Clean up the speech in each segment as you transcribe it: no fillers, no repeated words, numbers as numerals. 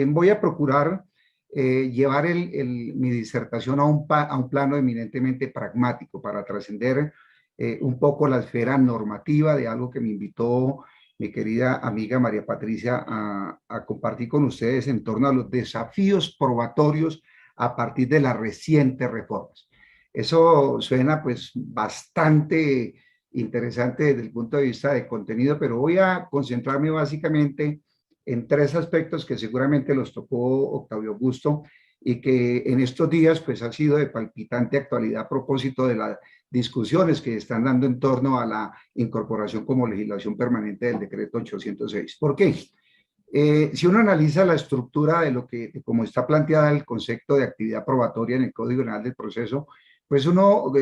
Voy a procurar llevar mi disertación a un plano eminentemente pragmático para trascender un poco la esfera normativa de algo que me invitó mi querida amiga María Patricia a compartir con ustedes en torno a los desafíos probatorios a partir de las recientes reformas. Eso suena pues bastante interesante desde el punto de vista de contenido, pero voy a concentrarme básicamente en tres aspectos que seguramente los tocó Octavio Augusto y que en estos días pues ha sido de palpitante actualidad a propósito de las discusiones que están dando en torno a la incorporación como legislación permanente del decreto 806. ¿Por qué? Si uno analiza la estructura de como está planteada el concepto de actividad probatoria en el Código Penal del Proceso, pues uno,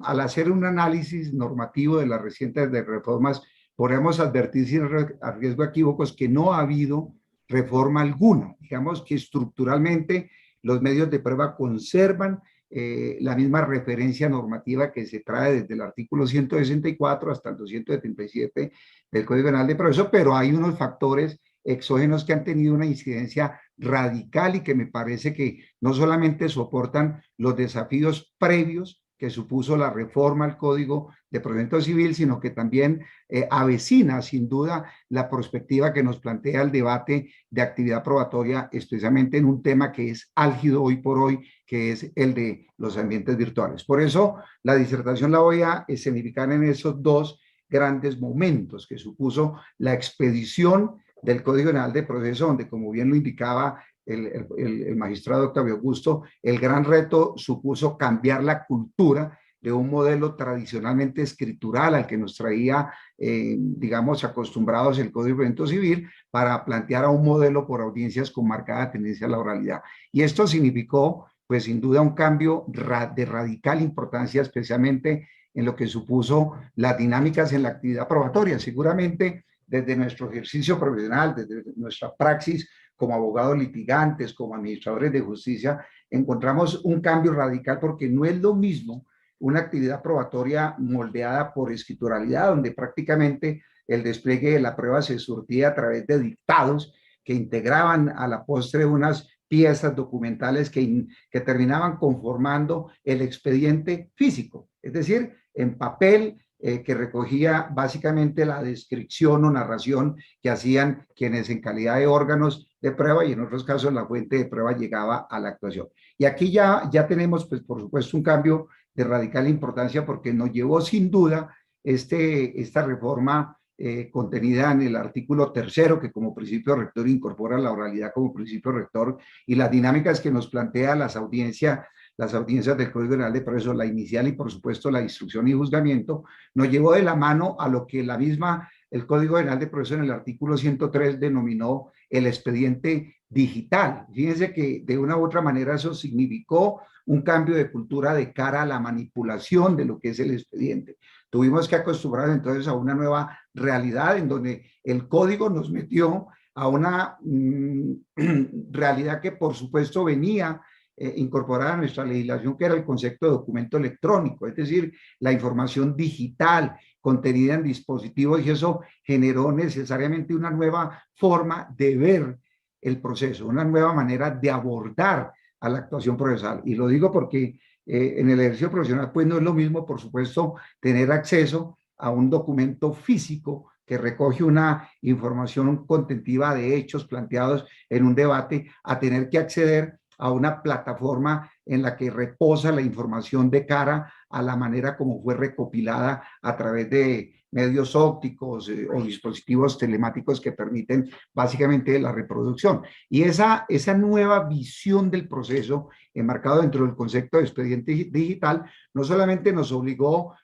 al hacer un análisis normativo de las recientes reformas, podemos advertir sin riesgo de equívocos que no ha habido reforma alguna. Digamos que estructuralmente los medios de prueba conservan la misma referencia normativa que se trae desde el artículo 164 hasta el 277 del Código Penal de Proceso, pero hay unos factores exógenos que han tenido una incidencia radical y que me parece que no solamente soportan los desafíos previos que supuso la reforma al Código de Procedimiento Civil, sino que también avecina sin duda la perspectiva que nos plantea el debate de actividad probatoria, especialmente en un tema que es álgido hoy por hoy, que es el de los ambientes virtuales. Por eso la disertación la voy a escenificar en esos dos grandes momentos que supuso la expedición del Código Penal de Proceso, donde, como bien lo indicaba el magistrado Octavio Augusto, el gran reto supuso cambiar la cultura de un modelo tradicionalmente escritural al que nos traía, digamos, acostumbrados el Código de Procedimiento Civil, para plantear a un modelo por audiencias con marcada tendencia a la oralidad. Y esto significó, pues sin duda, un cambio de radical importancia, especialmente en lo que supuso las dinámicas en la actividad probatoria. Seguramente, desde nuestro ejercicio profesional, desde nuestra praxis como abogados litigantes, como administradores de justicia, encontramos un cambio radical porque no es lo mismo una actividad probatoria moldeada por escrituralidad, donde prácticamente el despliegue de la prueba se surtía a través de dictados que integraban a la postre unas piezas documentales que terminaban conformando el expediente físico, es decir, en papel, que recogía básicamente la descripción o narración que hacían quienes en calidad de órganos de prueba, y en otros casos la fuente de prueba llegaba a la actuación. Y aquí ya tenemos, pues por supuesto, un cambio de radical importancia porque nos llevó sin duda esta reforma contenida en el artículo 3º, que como principio rector incorpora la oralidad como principio rector, y las dinámicas que nos plantea las audiencias del Código Penal de Proceso, la inicial y por supuesto la instrucción y juzgamiento, nos llevó de la mano a lo que el Código Penal de Proceso en el artículo 103 denominó el expediente digital. Fíjense que de una u otra manera eso significó un cambio de cultura de cara a la manipulación de lo que es el expediente. Tuvimos que acostumbrar entonces a una nueva realidad en donde el código nos metió a una realidad que por supuesto venía incorporada a nuestra legislación, que era el concepto de documento electrónico, es decir, la información digital contenida en dispositivos, y eso generó necesariamente una nueva forma de ver el proceso, una nueva manera de abordar a la actuación procesal. Y lo digo porque en el ejercicio profesional pues no es lo mismo, por supuesto, tener acceso a un documento físico que recoge una información contentiva de hechos planteados en un debate, a tener que acceder a una plataforma en la que reposa la información de cara a la manera como fue recopilada a través de medios ópticos o dispositivos telemáticos que permiten básicamente la reproducción. Y esa nueva visión del proceso enmarcado dentro del concepto de expediente digital no solamente nos obligó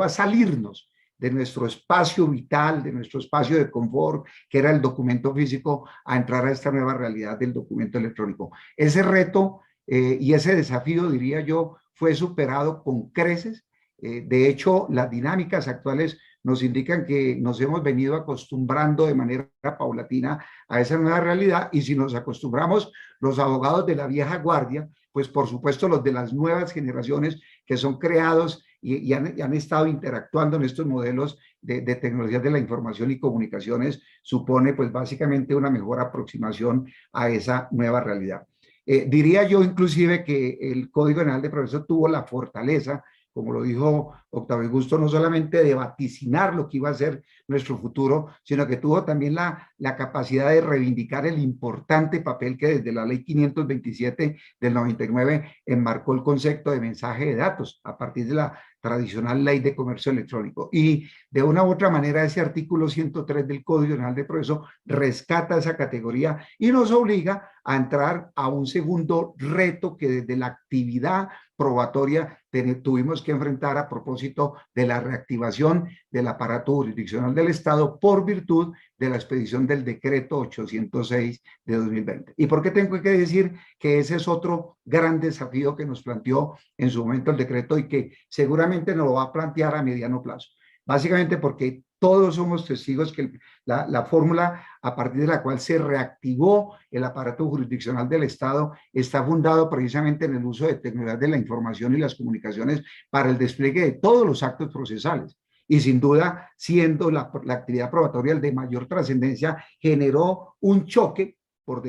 a salirnos de nuestro espacio vital, de nuestro espacio de confort, que era el documento físico, a entrar a esta nueva realidad del documento electrónico. Ese reto y ese desafío, diría yo, fue superado con creces. De hecho, las dinámicas actuales nos indican que nos hemos venido acostumbrando de manera paulatina a esa nueva realidad, y si nos acostumbramos los abogados de la vieja guardia, pues por supuesto los de las nuevas generaciones que son creados y han estado interactuando en estos modelos de tecnologías de la información y comunicaciones, supone pues básicamente una mejor aproximación a esa nueva realidad. Diría yo inclusive que el Código General de Procesos tuvo la fortaleza, como lo dijo Octavio Augusto, no solamente de vaticinar lo que iba a ser nuestro futuro, sino que tuvo también la capacidad de reivindicar el importante papel que desde la ley 527 del 99 enmarcó el concepto de mensaje de datos a partir de la tradicional ley de comercio electrónico. Y de una u otra manera ese artículo 103 del Código General de Proceso rescata esa categoría y nos obliga a entrar a un segundo reto que desde la actividad probatoria tuvimos que enfrentar a propósito de la reactivación del aparato jurisdiccional del Estado por virtud de la expedición del decreto 806 de 2020. ¿Y por qué tengo que decir que ese es otro gran desafío que nos planteó en su momento el decreto y que seguramente nos lo va a plantear a mediano plazo? Básicamente porque todos somos testigos que la fórmula a partir de la cual se reactivó el aparato jurisdiccional del Estado está fundado precisamente en el uso de tecnologías de la información y las comunicaciones para el despliegue de todos los actos procesales. Y sin duda, siendo la actividad probatoria el de mayor trascendencia, generó un choque, por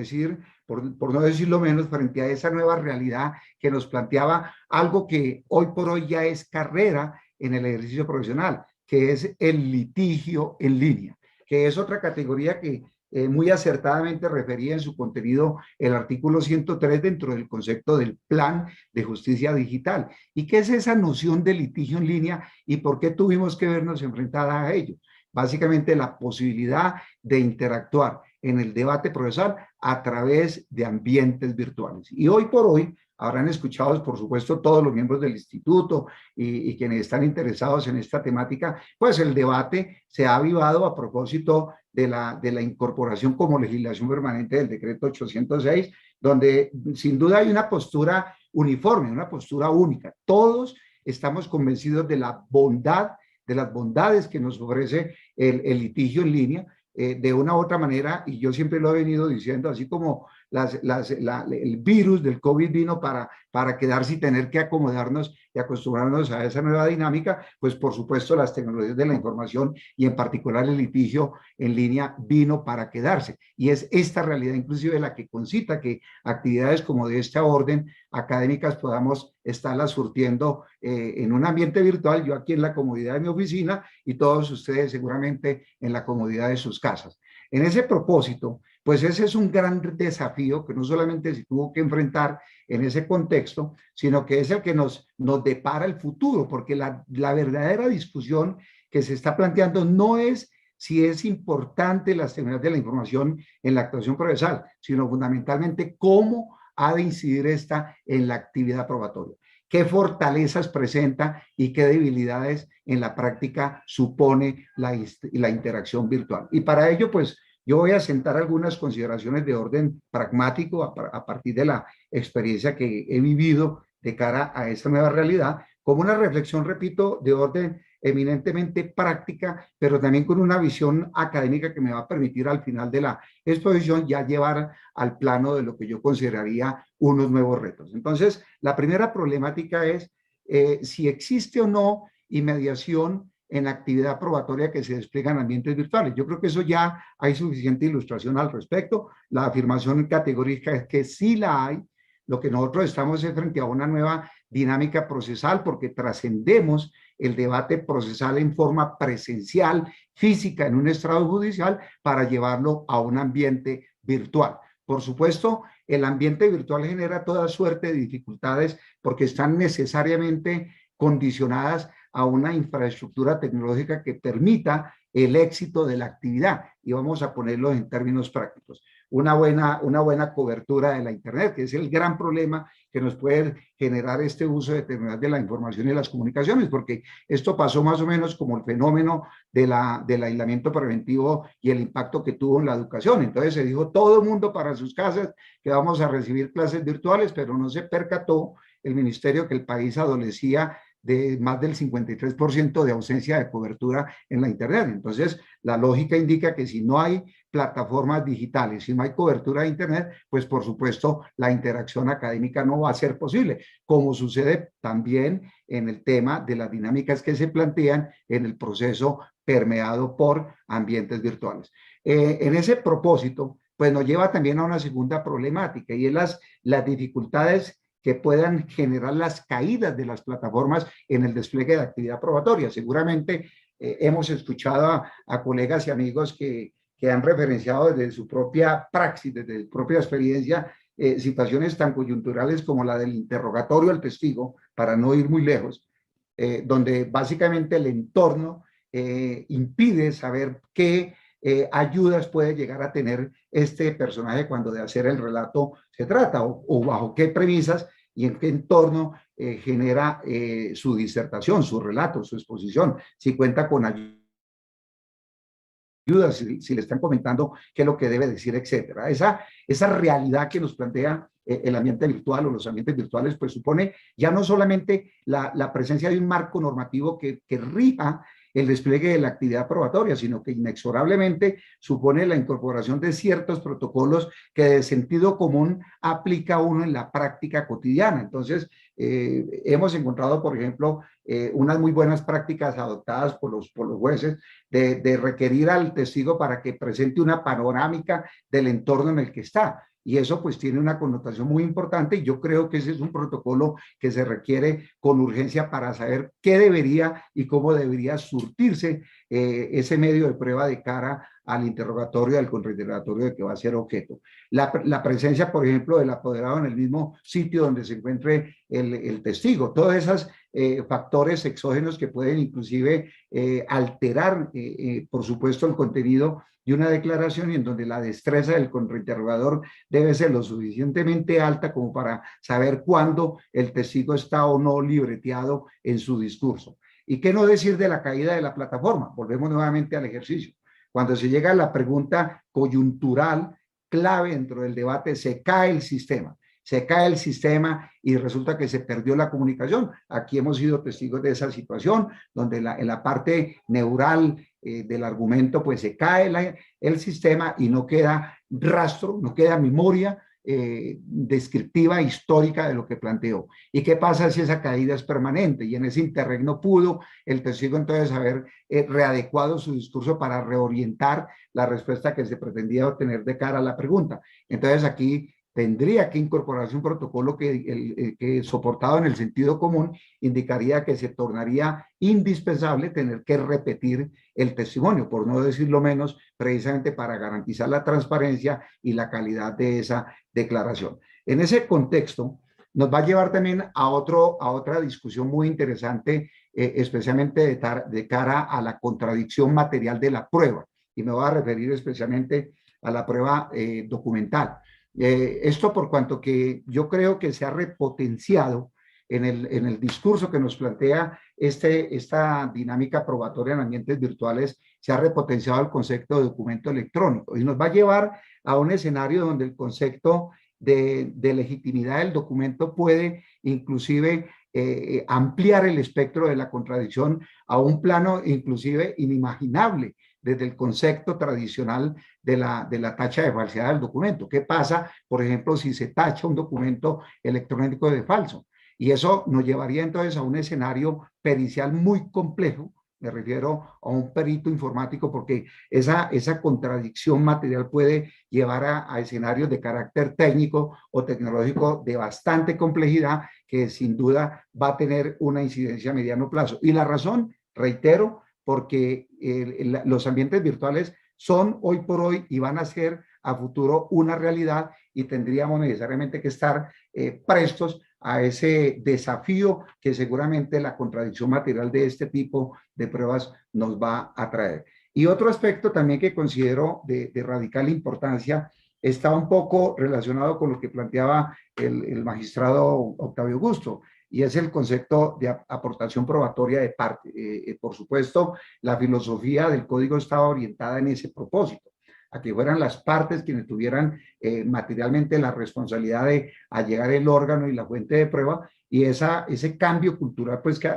no decirlo menos, frente a esa nueva realidad que nos planteaba algo que hoy por hoy ya es carrera en el ejercicio profesional, que es el litigio en línea, que es otra categoría que muy acertadamente refería en su contenido el artículo 103 dentro del concepto del plan de justicia digital. ¿Y qué es esa noción de litigio en línea y por qué tuvimos que vernos enfrentadas a ello? Básicamente la posibilidad de interactuar en el debate procesal a través de ambientes virtuales. Y hoy por hoy habrán escuchado, por supuesto, todos los miembros del instituto y quienes están interesados en esta temática, pues el debate se ha avivado a propósito de la incorporación como legislación permanente del decreto 806, donde sin duda hay una postura uniforme, una postura única. Todos estamos convencidos de la bondad, de las bondades que nos ofrece el litigio en línea, de una u otra manera, y yo siempre lo he venido diciendo, así como el virus del COVID vino para quedarse y tener que acomodarnos y acostumbrarnos a esa nueva dinámica, pues por supuesto las tecnologías de la información y en particular el litigio en línea vino para quedarse. Y es esta realidad inclusive la que concita que actividades como de esta orden académicas podamos estarlas surtiendo en un ambiente virtual, yo aquí en la comodidad de mi oficina y todos ustedes seguramente en la comodidad de sus casas. En ese propósito, pues ese es un gran desafío que no solamente se tuvo que enfrentar en ese contexto, sino que es el que nos depara el futuro, porque la verdadera discusión que se está planteando no es si es importante las tecnologías de la información en la actuación procesal, sino fundamentalmente cómo ha de incidir esta en la actividad probatoria. ¿Qué fortalezas presenta y qué debilidades en la práctica supone la interacción virtual? Y para ello, pues, yo voy a sentar algunas consideraciones de orden pragmático a partir de la experiencia que he vivido de cara a esta nueva realidad, como una reflexión, repito, de orden eminentemente práctica, pero también con una visión académica que me va a permitir al final de la exposición ya llevar al plano de lo que yo consideraría unos nuevos retos. Entonces, la primera problemática es si existe o no inmediación en la actividad probatoria que se despliega en ambientes virtuales. Yo creo que eso ya hay suficiente ilustración al respecto. La afirmación categórica es que sí la hay. Lo que nosotros estamos es frente a una nueva dinámica procesal porque trascendemos el debate procesal en forma presencial, física, en un estrado judicial, para llevarlo a un ambiente virtual. Por supuesto, el ambiente virtual genera toda suerte de dificultades porque están necesariamente condicionadas a una infraestructura tecnológica que permita el éxito de la actividad. Y vamos a ponerlo en términos prácticos. Una buena cobertura de la Internet, que es el gran problema que nos puede generar este uso de tecnologías de la información y las comunicaciones, porque esto pasó más o menos como el fenómeno del aislamiento preventivo y el impacto que tuvo en la educación. Entonces se dijo todo el mundo para sus casas que vamos a recibir clases virtuales, pero no se percató el ministerio que el país adolecía de más del 53% de ausencia de cobertura en la Internet. Entonces, la lógica indica que si no hay plataformas digitales. Si no hay cobertura de Internet, pues por supuesto la interacción académica no va a ser posible, como sucede también en el tema de las dinámicas que se plantean en el proceso permeado por ambientes virtuales. En ese propósito, pues nos lleva también a una segunda problemática y es las dificultades que puedan generar las caídas de las plataformas en el despliegue de actividad probatoria. Seguramente hemos escuchado a colegas y amigos que han referenciado desde su propia praxis, desde su propia experiencia, situaciones tan coyunturales como la del interrogatorio al testigo, para no ir muy lejos, donde básicamente el entorno impide saber qué ayudas puede llegar a tener este personaje cuando de hacer el relato se trata, o bajo qué premisas y en qué entorno genera su disertación, su relato, su exposición, si cuenta con ayuda, si le están comentando qué es lo que debe decir, etcétera. Esa realidad que nos plantea el ambiente virtual o los ambientes virtuales, pues supone ya no solamente la presencia de un marco normativo que rija el despliegue de la actividad probatoria, sino que inexorablemente supone la incorporación de ciertos protocolos que de sentido común aplica uno en la práctica cotidiana. Entonces, hemos encontrado, por ejemplo, unas muy buenas prácticas adoptadas por los jueces de requerir al testigo para que presente una panorámica del entorno en el que está. Y eso pues tiene una connotación muy importante y yo creo que ese es un protocolo que se requiere con urgencia para saber qué debería y cómo debería surtirse ese medio de prueba de cara al interrogatorio, al contrainterrogatorio de que va a ser objeto. La presencia, por ejemplo, del apoderado en el mismo sitio donde se encuentre el testigo, todos esos factores exógenos que pueden inclusive alterar, por supuesto, el contenido de una declaración y en donde la destreza del contrainterrogador debe ser lo suficientemente alta como para saber cuándo el testigo está o no libreteado en su discurso. ¿Y qué no decir de la caída de la plataforma? Volvemos nuevamente al ejercicio. Cuando se llega a la pregunta coyuntural, clave dentro del debate, se cae el sistema. Se cae el sistema y resulta que se perdió la comunicación. Aquí hemos sido testigos de esa situación, donde en la parte neural del argumento, pues se cae el sistema y no queda rastro, no queda memoria descriptiva, histórica de lo que planteó. ¿Y qué pasa si esa caída es permanente? Y en ese interregno pudo el testigo entonces haber readecuado su discurso para reorientar la respuesta que se pretendía obtener de cara a la pregunta. Entonces aquí tendría que incorporarse un protocolo que soportado en el sentido común indicaría que se tornaría indispensable tener que repetir el testimonio, por no decirlo menos, precisamente para garantizar la transparencia y la calidad de esa declaración. En ese contexto, nos va a llevar también a otra discusión muy interesante, especialmente de cara a la contradicción material de la prueba, y me voy a referir especialmente a la prueba documental. Esto por cuanto que yo creo que se ha repotenciado en el discurso que nos plantea esta dinámica probatoria en ambientes virtuales, se ha repotenciado el concepto de documento electrónico y nos va a llevar a un escenario donde el concepto de legitimidad del documento puede inclusive ampliar el espectro de la contradicción a un plano inclusive inimaginable desde el concepto tradicional de la tacha de falsedad del documento. ¿Qué pasa, por ejemplo, si se tacha un documento electrónico de falso? Y eso nos llevaría entonces a un escenario pericial muy complejo, me refiero a un perito informático, porque esa contradicción material puede llevar a escenarios de carácter técnico o tecnológico de bastante complejidad que sin duda va a tener una incidencia a mediano plazo. Y la razón, reitero, porque los ambientes virtuales son hoy por hoy y van a ser a futuro una realidad y tendríamos necesariamente que estar prestos a ese desafío que seguramente la contradicción material de este tipo de pruebas nos va a traer. Y otro aspecto también que considero de radical importancia está un poco relacionado con lo que planteaba el magistrado Octavio Augusto, y es el concepto de aportación probatoria de parte. Por supuesto, la filosofía del código estaba orientada en ese propósito, a que fueran las partes quienes tuvieran materialmente la responsabilidad de allegar el órgano y la fuente de prueba, y ese cambio cultural pues que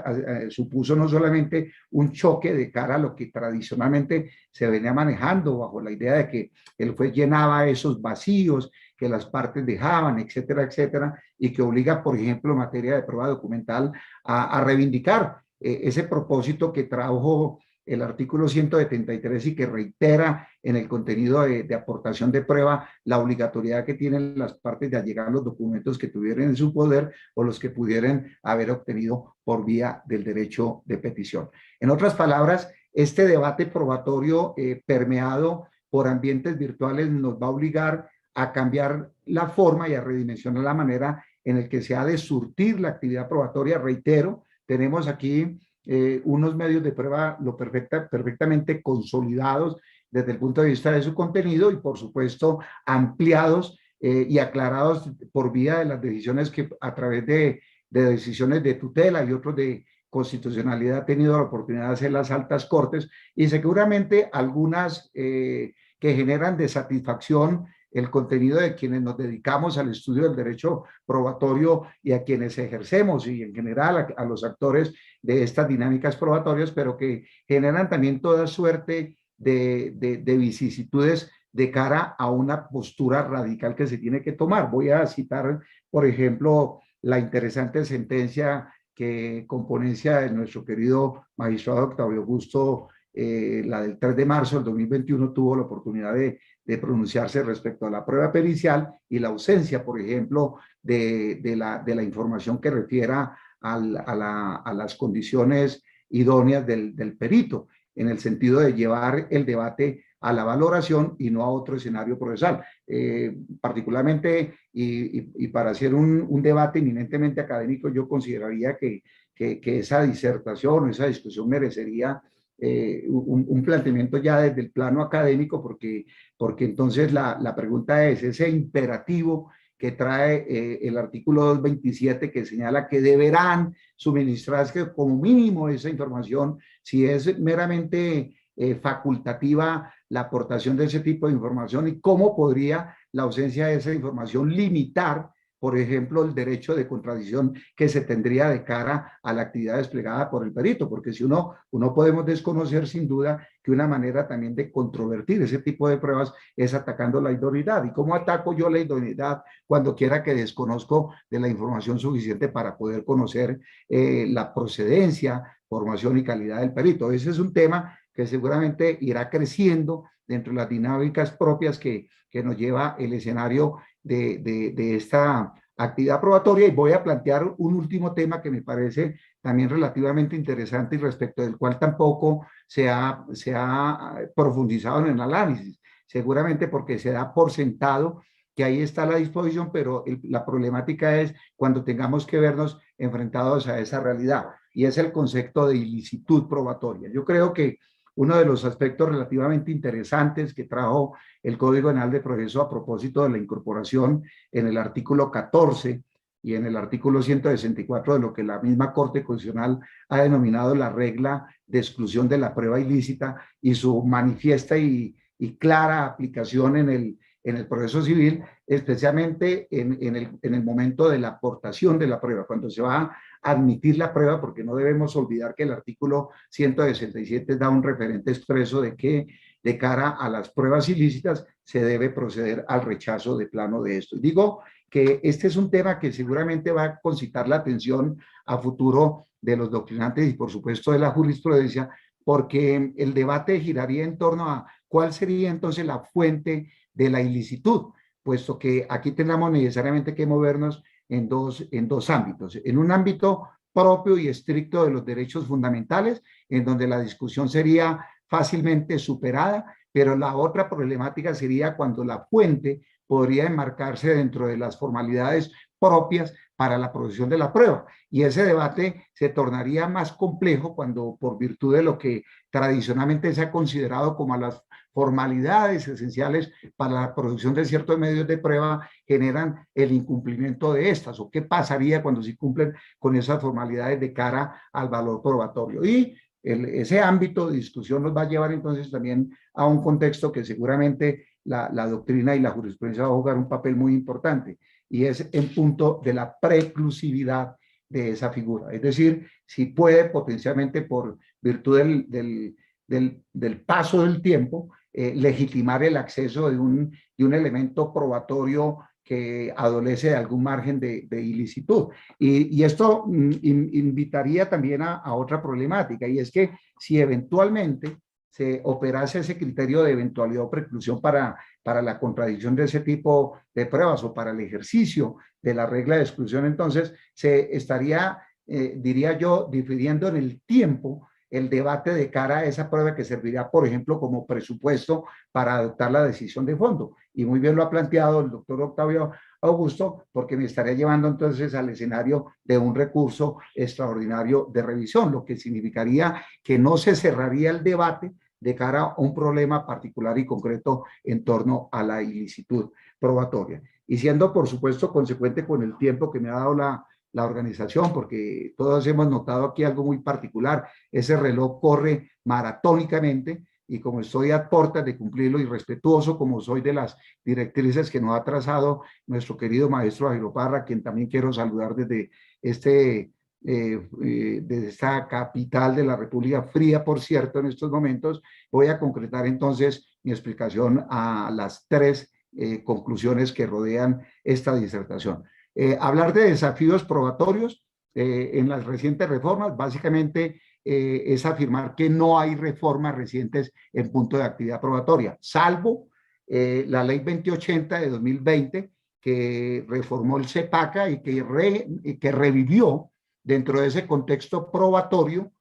supuso no solamente un choque de cara a lo que tradicionalmente se venía manejando bajo la idea de que el juez llenaba esos vacíos que las partes dejaban, etcétera, etcétera, y que obliga, por ejemplo, en materia de prueba documental a reivindicar ese propósito que trajo el artículo 173 y que reitera en el contenido de aportación de prueba la obligatoriedad que tienen las partes de allegar los documentos que tuvieran en su poder o los que pudieran haber obtenido por vía del derecho de petición. En otras palabras, este debate probatorio permeado por ambientes virtuales nos va a obligar a cambiar la forma y a redimensionar la manera en el que se ha de surtir la actividad probatoria. Reitero, tenemos aquí unos medios de prueba perfectamente consolidados desde el punto de vista de su contenido y, por supuesto, ampliados y aclarados por vía de las decisiones que a través de decisiones de tutela y otros de constitucionalidad ha tenido la oportunidad de hacer las altas cortes y seguramente algunas que generan de satisfacción el contenido de quienes nos dedicamos al estudio del derecho probatorio y a quienes ejercemos y en general a los actores de estas dinámicas probatorias, pero que generan también toda suerte de vicisitudes de cara a una postura radical que se tiene que tomar. Voy a citar, por ejemplo, la interesante sentencia que con ponencia de nuestro querido magistrado Octavio Augusto, la del 3 de marzo del 2021, tuvo la oportunidad de pronunciarse respecto a la prueba pericial y la ausencia, por ejemplo, de la información que refiera a las condiciones idóneas del perito, en el sentido de llevar el debate a la valoración y no a otro escenario procesal. Particularmente, y para hacer un debate eminentemente académico, yo consideraría que esa disertación o esa discusión merecería un planteamiento ya desde el plano académico, porque entonces la pregunta es, ese imperativo que trae el artículo 227 que señala que deberán suministrarse como mínimo esa información, si es meramente facultativa la aportación de ese tipo de información y cómo podría la ausencia de esa información limitar, por ejemplo, el derecho de contradicción que se tendría de cara a la actividad desplegada por el perito, porque si uno podemos desconocer sin duda que una manera también de controvertir ese tipo de pruebas es atacando la idoneidad. ¿Y cómo ataco yo la idoneidad cuando quiera que desconozco de la información suficiente para poder conocer la procedencia, formación y calidad del perito? Ese es un tema que seguramente irá creciendo dentro de las dinámicas propias que nos lleva el escenario de esta actividad probatoria, y voy a plantear un último tema que me parece también relativamente interesante y respecto del cual tampoco se ha profundizado en el análisis, seguramente porque se da por sentado que ahí está la disposición, pero la problemática es cuando tengamos que vernos enfrentados a esa realidad, y es el concepto de ilicitud probatoria. Yo creo que uno de los aspectos relativamente interesantes que trajo el Código Penal de Proceso a propósito de la incorporación en el artículo 14 y en el artículo 164 de lo que la misma Corte Constitucional ha denominado la regla de exclusión de la prueba ilícita y su manifiesta y clara aplicación en el proceso civil, especialmente en el momento de la aportación de la prueba, cuando se va a admitir la prueba, porque no debemos olvidar que el artículo 167 da un referente expreso de que de cara a las pruebas ilícitas se debe proceder al rechazo de plano de esto. Digo que este es un tema que seguramente va a concitar la atención a futuro de los doctrinantes y por supuesto de la jurisprudencia, porque el debate giraría en torno a cuál sería entonces la fuente de la ilicitud, puesto que aquí tendremos necesariamente que movernos en dos ámbitos. En un ámbito propio y estricto de los derechos fundamentales, en donde la discusión sería fácilmente superada, pero la otra problemática sería cuando la fuente podría enmarcarse dentro de las formalidades propias para la producción de la prueba. Y ese debate se tornaría más complejo cuando, por virtud de lo que tradicionalmente se ha considerado como las formalidades esenciales para la producción de ciertos medios de prueba, generan el incumplimiento de estas, o qué pasaría cuando se cumplen con esas formalidades de cara al valor probatorio. Y ese ámbito de discusión nos va a llevar entonces también a un contexto que seguramente la doctrina y la jurisprudencia va a jugar un papel muy importante, y es en punto de la preclusividad de esa figura. Es decir, si puede potencialmente por virtud del paso del tiempo, legitimar el acceso de un elemento probatorio que adolece de algún margen de ilicitud. Y esto invitaría también a otra problemática, y es que si eventualmente se operase ese criterio de eventualidad o preclusión para la contradicción de ese tipo de pruebas o para el ejercicio de la regla de exclusión, entonces se estaría, diría yo, difiriendo en el tiempo el debate de cara a esa prueba que servirá, por ejemplo, como presupuesto para adoptar la decisión de fondo. Y muy bien lo ha planteado el doctor Octavio Augusto, porque me estaría llevando entonces al escenario de un recurso extraordinario de revisión, lo que significaría que no se cerraría el debate de cara a un problema particular y concreto en torno a la ilicitud probatoria. Y siendo, por supuesto, consecuente con el tiempo que me ha dado la organización, porque todos hemos notado aquí algo muy particular, ese reloj corre maratónicamente y como estoy a puertas de cumplirlo y respetuoso como soy de las directrices que nos ha trazado nuestro querido maestro Jairo Parra, quien también quiero saludar desde desde esta capital de la República Fría, por cierto, en estos momentos, voy a concretar entonces mi explicación a las tres conclusiones que rodean esta disertación. Hablar de desafíos probatorios en las recientes reformas, básicamente es afirmar que no hay reformas recientes en punto de actividad probatoria, salvo la ley 2080 de 2020, que reformó el CEPACA y que revivió dentro de ese contexto probatorio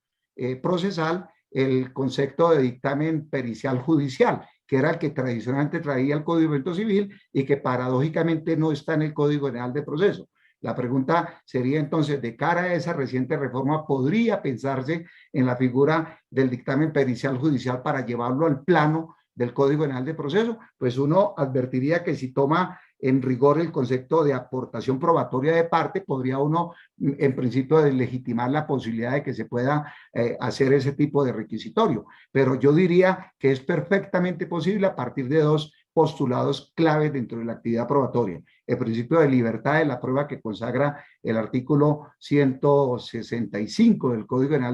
procesal el concepto de dictamen pericial judicial, que era el que tradicionalmente traía el Código de Procedimiento Civil y que paradójicamente no está en el Código General de Proceso. La pregunta sería entonces, de cara a esa reciente reforma, ¿podría pensarse en la figura del dictamen pericial judicial para llevarlo al plano del Código General de Proceso? Pues uno advertiría que si toma en rigor el concepto de aportación probatoria de parte, podría uno, en principio, deslegitimar la posibilidad de que se pueda hacer ese tipo de requisitorio. Pero yo diría que es perfectamente posible a partir de dos postulados claves dentro de la actividad probatoria. El principio de libertad de la prueba que consagra el artículo 165 del Código General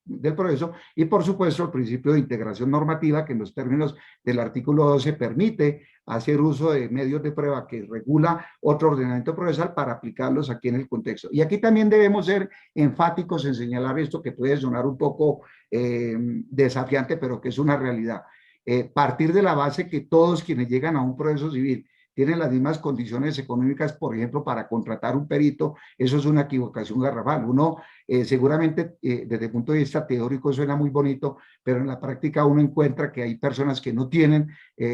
del Proceso y, por supuesto, el principio de integración normativa que en los términos del artículo 12 permite hacer uso de medios de prueba que regula otro ordenamiento procesal para aplicarlos aquí en el contexto. Y aquí también debemos ser enfáticos en señalar esto que puede sonar un poco desafiante, pero que es una realidad. Partir de la base que todos quienes llegan a un proceso civil tienen las mismas condiciones económicas, por ejemplo, para contratar un perito, eso es una equivocación garrafal. Uno seguramente desde el punto de vista teórico suena muy bonito, pero en la práctica uno encuentra que hay personas que no tienen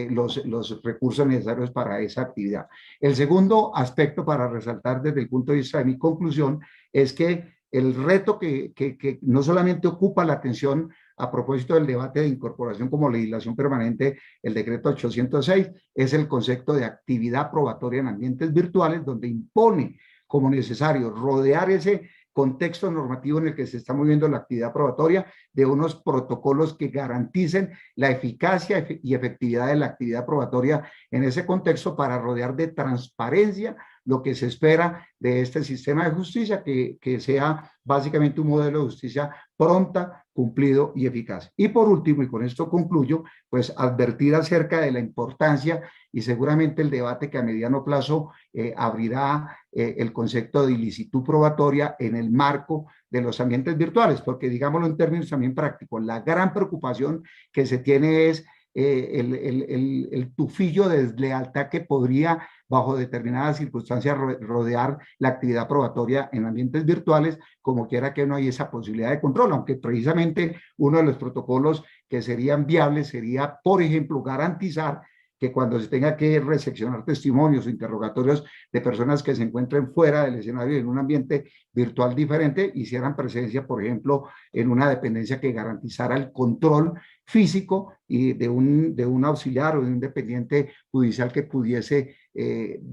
los recursos necesarios para esa actividad. El segundo aspecto para resaltar desde el punto de vista de mi conclusión es que el reto que no solamente ocupa la atención a propósito del debate de incorporación como legislación permanente, el decreto 806, es el concepto de actividad probatoria en ambientes virtuales, donde impone como necesario rodear ese contexto normativo en el que se está moviendo la actividad probatoria de unos protocolos que garanticen la eficacia y efectividad de la actividad probatoria en ese contexto para rodear de transparencia lo que se espera de este sistema de justicia, que sea básicamente un modelo de justicia pronta, cumplido y eficaz. Y por último, y con esto concluyo, pues advertir acerca de la importancia y seguramente el debate que a mediano plazo abrirá el concepto de ilicitud probatoria en el marco de los ambientes virtuales, porque digámoslo en términos también prácticos, la gran preocupación que se tiene es el tufillo de deslealtad que podría bajo determinadas circunstancias rodear la actividad probatoria en ambientes virtuales, como quiera que no hay esa posibilidad de control, aunque precisamente uno de los protocolos que serían viables sería, por ejemplo, garantizar que cuando se tenga que recepcionar testimonios o interrogatorios de personas que se encuentren fuera del escenario en un ambiente virtual diferente, hicieran presencia, por ejemplo, en una dependencia que garantizara el control físico y de un auxiliar o de un dependiente judicial que pudiese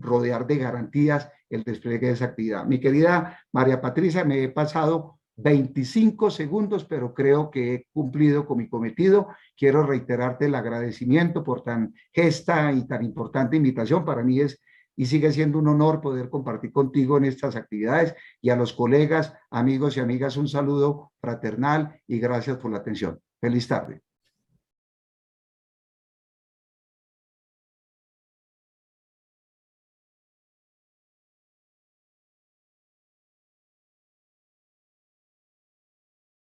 rodear de garantías el despliegue de esa actividad. Mi querida María Patricia, me he pasado 25 segundos, pero creo que he cumplido con mi cometido. Quiero reiterarte el agradecimiento por tan gesta y tan importante invitación. Para mí es y sigue siendo un honor poder compartir contigo en estas actividades, y a los colegas, amigos y amigas un saludo fraternal y gracias por la atención. Feliz tarde.